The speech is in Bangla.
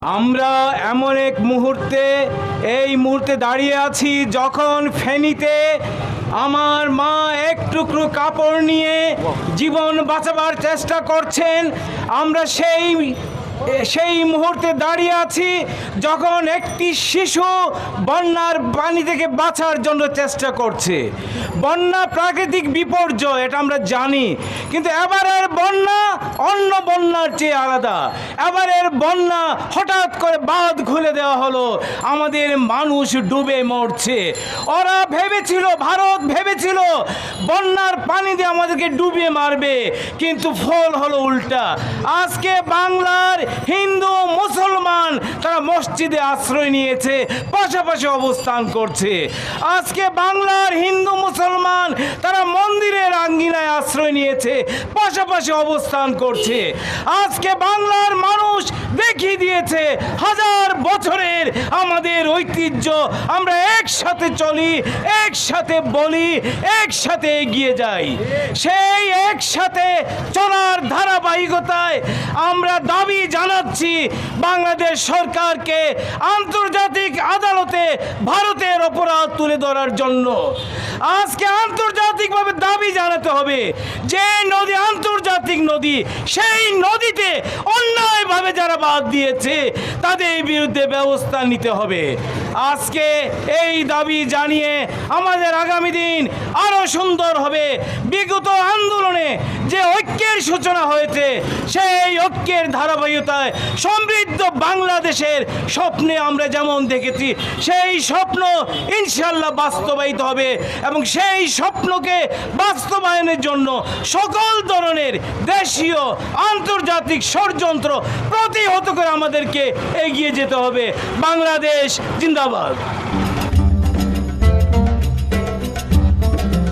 আমরা এমন এক মুহূর্তে এই মুহূর্তে দাঁড়িয়ে আছি যখন ফেনীতে আমার মা এক টুকরো কাপড় নিয়ে জীবন বাঁচাবার চেষ্টা করছেন। আমরা সেই মুহূর্তে দাঁড়িয়ে আছি যখন একটি শিশু বন্যার পানি থেকে বাঁচার জন্য চেষ্টা করছে। বন্যা প্রাকৃতিক বিপর্যয়, এটা আমরা জানি, কিন্তু এবারের বন্যা অন্য বন্যার চেয়ে আলাদা। এবারের বন্যা হঠাৎ করে বাঁধ খুলে দেওয়া হলো, আমাদের মানুষ ডুবে মরছে। ওরা ভেবেছিল, ভারত ভেবেছিল বন্যার পানি দিয়ে আমাদেরকে ডুবিয়ে মারবে, কিন্তু ফল হলো উল্টা। আজকে বাংলার হিন্দু মুসলমান তারা মসজিদে আশ্রয় নিয়েছে, পাশাপাশি অবস্থান করছে। আজকে বাংলার হিন্দু মুসলমান তারা মন্দিরের আঙ্গিনায় আশ্রয় নিয়েছে, পাশাপাশি অবস্থান করছে। আজকে বাংলার মানুষ দেখিয়ে দিয়েছে হাজার বছরের আমাদের ঐতিহ্য। আমরা একসাথে চলি, একসাথে বলি, একসাথে এগিয়ে যাই। সেই একসাথে চলার ধারাবাহিকতায় আমরা দাবি জানাচ্ছি বাংলাদেশ সরকারকে আন্তর্জাতিক আদালতে ভারতের অপরাধ তুলে ধরার জন্য। আজকে আন্তর্জাতিকভাবে দাবি জানাতে হবে যে নদী আন্তর্জাতিক নদী, সেই নদীতে অন্যায়ভাবে যারা বাদ দিয়েছে তাদের বিরুদ্ধে ব্যবস্থা নিতে হবে। আজকে এই দাবি জানিয়ে আমাদের আগামী দিন আরো সুন্দর হবে। বিগত আন্দোলনে যে ঐক্যের সূচনা হয়েছে, সেই ঐক্যের ধারাবাহিকতায় সমৃদ্ধ বাংলাদেশের স্বপ্নে আমরা যেমন দেখেছি, সেই স্বপ্ন ইনশাল্লাহ বাস্তবায়িত হবে এবং সেই স্বপ্নকে বাস্তবায়নের জন্য সকল ধরনের দেশীয় আন্তর্জাতিক ষড়যন্ত্র প্রতিহত করে আমাদেরকে এগিয়ে যেতে হবে। বাংলাদেশ জিন্দাবাদ।